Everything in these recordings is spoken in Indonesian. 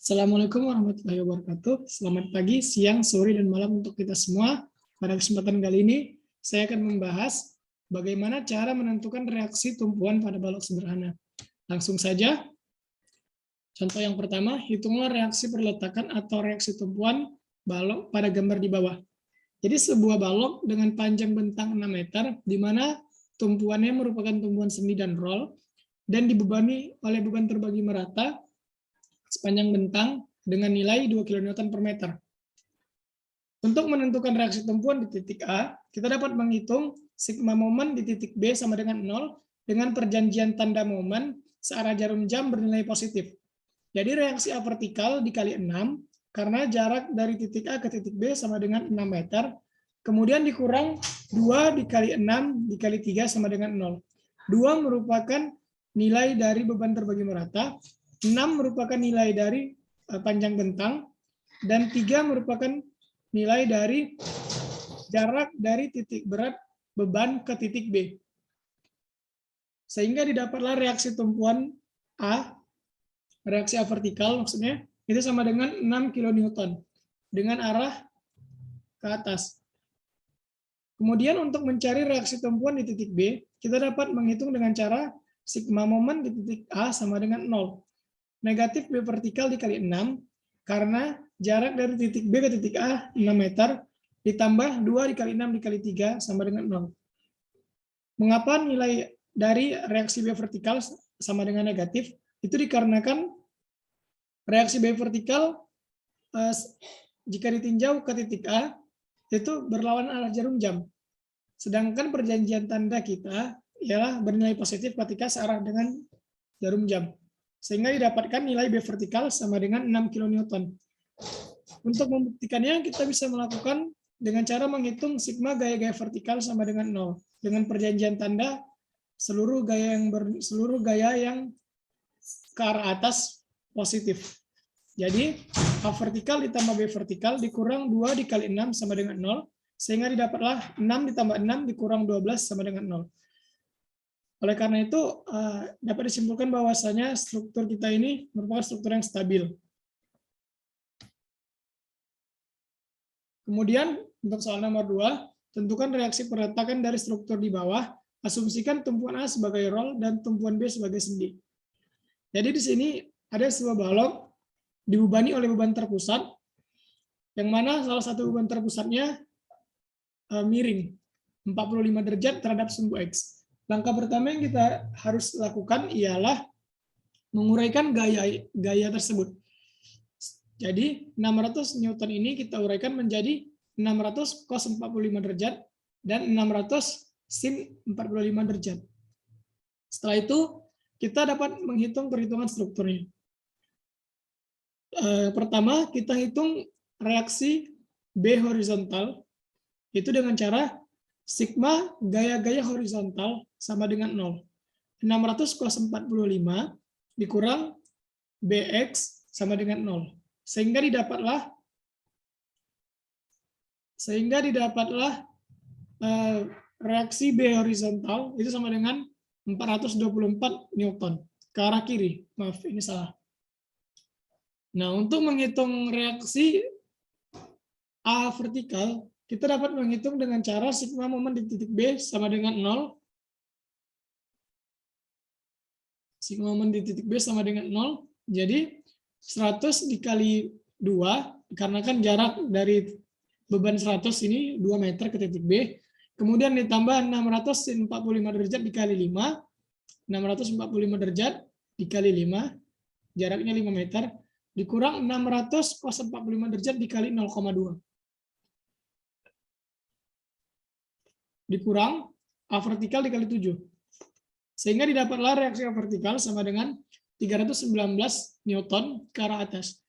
Assalamualaikum warahmatullahi wabarakatuh. Selamat pagi, siang, sore, dan malam untuk kita semua. Pada kesempatan kali ini, saya akan membahas bagaimana cara menentukan reaksi tumpuan pada balok sederhana. Langsung saja. Contoh yang pertama, hitunglah reaksi perletakan atau reaksi tumpuan balok pada gambar di bawah. Jadi sebuah balok dengan panjang bentang 6 meter, di mana tumpuannya merupakan tumpuan sendi dan roll, dan dibebani oleh beban terbagi merata sepanjang bentang dengan nilai 2 kN per meter. Untuk menentukan reaksi tumpuan di titik A, kita dapat menghitung sigma momen di titik B sama dengan 0 dengan perjanjian tanda momen searah jarum jam bernilai positif. Jadi reaksi A vertikal dikali 6, karena jarak dari titik A ke titik B sama dengan 6 meter, kemudian dikurang 2 dikali 6 dikali 3 sama dengan 0. 2 merupakan nilai dari beban terbagi merata, 6 merupakan nilai dari panjang bentang, dan 3 merupakan nilai dari jarak dari titik berat beban ke titik B. Sehingga didapatlah reaksi tumpuan A, reaksi A vertikal maksudnya, itu sama dengan 6 kN dengan arah ke atas. Kemudian untuk mencari reaksi tumpuan di titik B, kita dapat menghitung dengan cara sigma momen di titik A sama dengan 0. Negatif B vertikal dikali 6, karena jarak dari titik B ke titik A 6 meter, ditambah 2 dikali 6 dikali 3 sama dengan 0. Mengapa nilai dari reaksi B vertikal sama dengan negatif? Itu dikarenakan reaksi B vertikal jika ditinjau ke titik A, itu berlawan arah jarum jam. Sedangkan perjanjian tanda kita ialah bernilai positif ketika searah dengan jarum jam. Sehingga didapatkan nilai B vertikal sama dengan 6 kN. Untuk membuktikannya, kita bisa melakukan dengan cara menghitung sigma gaya-gaya vertikal sama dengan 0. Dengan perjanjian tanda, seluruh gaya yang ke arah atas positif. Jadi, A vertikal ditambah B vertikal dikurang 2 dikali 6 sama dengan 0, sehingga didapatlah 6 ditambah 6 dikurang 12 sama dengan 0. Oleh karena itu, dapat disimpulkan bahwasanya struktur kita ini merupakan struktur yang stabil. Kemudian, untuk soal nomor 2, tentukan reaksi perletakan dari struktur di bawah, asumsikan tumpuan A sebagai roll dan tumpuan B sebagai sendi. Jadi di sini ada sebuah balok dibebani oleh beban terpusat, yang mana salah satu beban terpusatnya miring, 45 derajat terhadap sumbu X. Langkah pertama yang kita harus lakukan ialah menguraikan gaya tersebut. Jadi 600 Newton ini kita uraikan menjadi 600 cos 45 derajat dan 600 sin 45 derajat. Setelah itu kita dapat menghitung perhitungan strukturnya. Pertama kita hitung reaksi B horizontal itu dengan cara sigma gaya-gaya horizontal sama dengan 0. 600 cos 45 dikurang BX sama dengan 0. Sehingga didapatlah reaksi B horizontal itu sama dengan 424 Newton ke arah kiri. Maaf, ini salah. Nah, untuk menghitung reaksi A vertikal, kita dapat menghitung dengan cara sigma momen di titik B sama dengan 0. Sigma momen di titik B sama dengan 0. Jadi 100 dikali 2, karena kan jarak dari beban 100 ini 2 meter ke titik B. Kemudian ditambah 645 derajat dikali 5. 645 derajat dikali 5, jaraknya 5 meter. Dikurang 600 cos 45 derajat dikali 0,2. Dikurang A vertikal dikali 7. Sehingga didapatlah reaksi A vertikal sama dengan 319 Newton ke arah atas.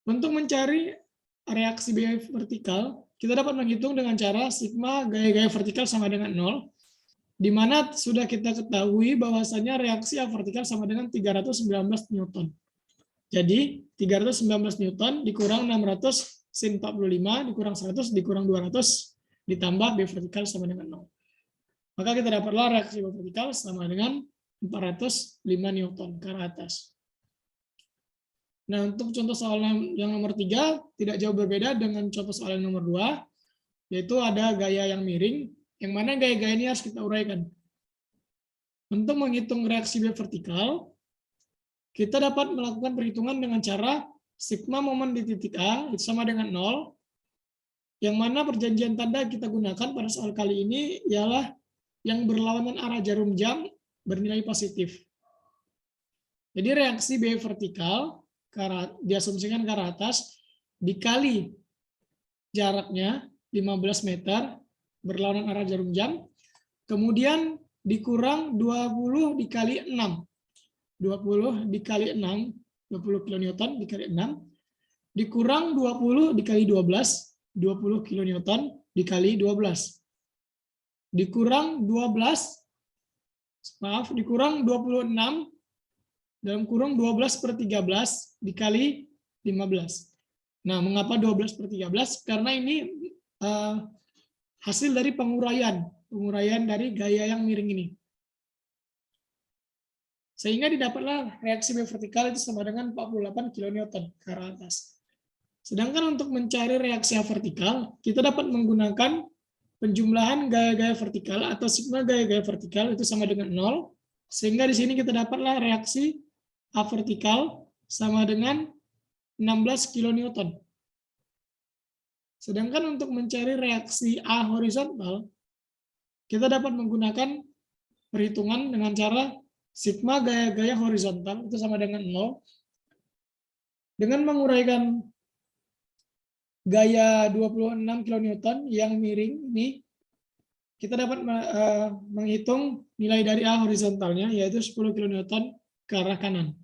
Untuk mencari reaksi B vertikal, kita dapat menghitung dengan cara sigma gaya-gaya vertikal sama dengan 0, di mana sudah kita ketahui bahwasanya reaksi A vertikal sama dengan 319 Newton. Jadi 319 Newton dikurang 600 sin 45 dikurang 100 dikurang 200 ditambah B vertikal sama dengan 0. Maka kita dapatlah reaksi B vertikal sama dengan 405 Newton ke arah atas. Nah, untuk contoh soal yang nomor 3 tidak jauh berbeda dengan contoh soal yang nomor 2, yaitu ada gaya yang miring, yang mana gaya-gaya ini harus kita uraikan. Untuk menghitung reaksi B vertikal, kita dapat melakukan perhitungan dengan cara sigma momen di titik A itu sama dengan 0, yang mana perjanjian tanda kita gunakan pada soal kali ini ialah yang berlawanan arah jarum jam bernilai positif. Jadi reaksi B vertikal diasumsikan ke arah atas dikali jaraknya 15 meter berlawanan arah jarum jam, kemudian dikurang 20 dikali 6. 20 dikali 6, 20 kilonewton dikali 6, dikurang 20 dikali 12, 20 kilonewton dikali 12. Dikurang 12, dikurang 26, dalam kurung 12/13 dikali 15. Nah, mengapa 12/13? Karena ini hasil dari penguraian dari gaya yang miring ini. Sehingga didapatlah reaksi B vertikal itu sama dengan 48 kilonewton ke arah atas. Sedangkan untuk mencari reaksi A vertikal, kita dapat menggunakan penjumlahan gaya-gaya vertikal atau sigma gaya-gaya vertikal itu sama dengan 0, sehingga di sini kita dapatlah reaksi A vertikal sama dengan 16 kilonewton. Sedangkan untuk mencari reaksi A horizontal, kita dapat menggunakan perhitungan dengan cara sigma gaya-gaya horizontal itu sama dengan 0. Dengan menguraikan gaya 26 kilonewton yang miring ini, kita dapat menghitung nilai dari A horizontalnya, yaitu 10 kilonewton ke arah kanan.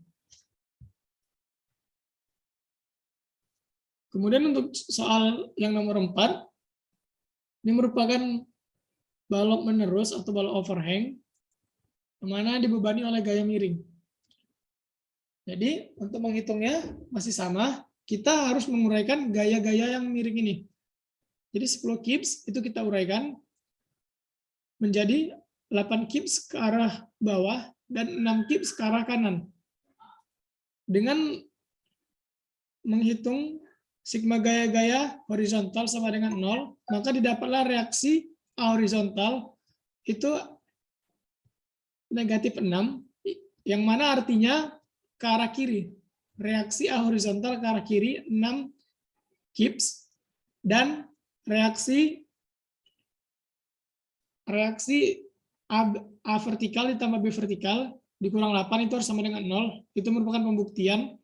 Kemudian untuk soal yang nomor 4, ini merupakan balok menerus atau balok overhang, yang mana dibebani oleh gaya miring. Jadi untuk menghitungnya masih sama, kita harus menguraikan gaya-gaya yang miring ini. Jadi 10 kips itu kita uraikan menjadi 8 kips ke arah bawah dan 6 kips ke arah kanan. Dengan menghitung sigma gaya-gaya horizontal sama dengan 0, maka didapatlah reaksi A horizontal itu negatif 6, yang mana artinya ke arah kiri. Reaksi A horizontal ke arah kiri 6 kips, dan reaksi A vertikal ditambah B vertikal dikurang 8 itu harus sama dengan 0. Itu merupakan pembuktian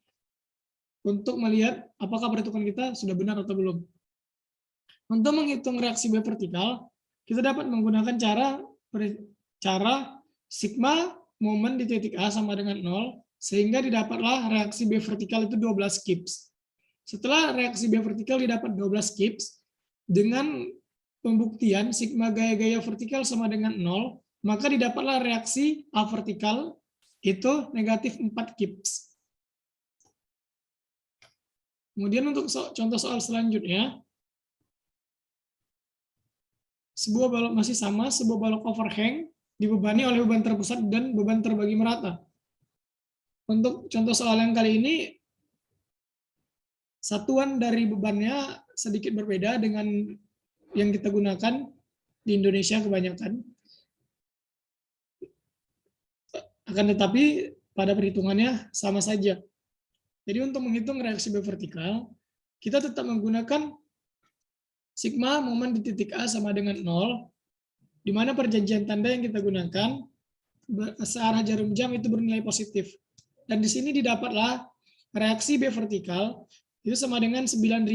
untuk melihat apakah perhitungan kita sudah benar atau belum. Untuk menghitung reaksi B vertikal, kita dapat menggunakan cara sigma momen di titik A sama dengan 0, sehingga didapatlah reaksi B vertikal itu 12 kips. Setelah reaksi B vertikal didapat 12 kips, dengan pembuktian sigma gaya-gaya vertikal sama dengan 0, maka didapatlah reaksi A vertikal itu negatif 4 kips. Kemudian untuk contoh soal selanjutnya, sebuah balok masih sama, sebuah balok overhang dibebani oleh beban terpusat dan beban terbagi merata. Untuk contoh soal yang kali ini, satuan dari bebannya sedikit berbeda dengan yang kita gunakan di Indonesia kebanyakan. Akan tetapi pada perhitungannya sama saja. Jadi untuk menghitung reaksi B vertikal, kita tetap menggunakan sigma momen di titik A sama dengan 0, di mana perjanjian tanda yang kita gunakan searah jarum jam itu bernilai positif. Dan di sini didapatlah reaksi B vertikal itu sama dengan 9.000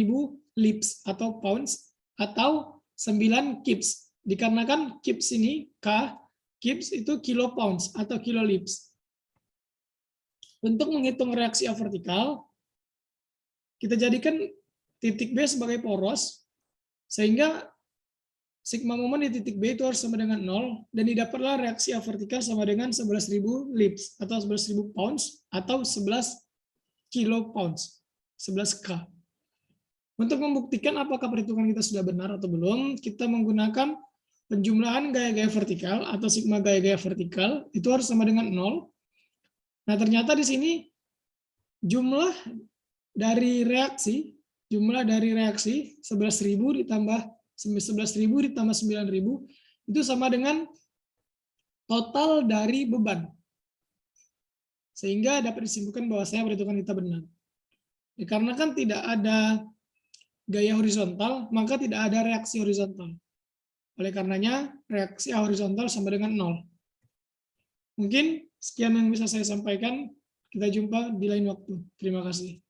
lips atau pounds atau 9 kips. Dikarenakan kips ini K, kips itu kilo pounds atau kilo lips. Untuk menghitung reaksi A vertikal, kita jadikan titik B sebagai poros, sehingga sigma momen di titik B itu harus sama dengan 0, dan didapatlah reaksi A vertikal sama dengan 11.000 lips atau 11.000 pounds atau 11 kilo pounds, 11 K. Untuk membuktikan apakah perhitungan kita sudah benar atau belum, kita menggunakan penjumlahan gaya-gaya vertikal atau sigma gaya-gaya vertikal itu harus sama dengan 0. Nah, ternyata di sini jumlah dari reaksi, jumlah dari reaksi 11.000 ditambah 9.000 itu sama dengan total dari beban. Sehingga dapat disimpulkan bahwasanya perhitungan kita benar. Dikarenakan tidak ada gaya horizontal, maka tidak ada reaksi horizontal. Oleh karenanya, reaksi horizontal sama dengan 0. Mungkin sekian yang bisa saya sampaikan. Kita jumpa di lain waktu. Terima kasih.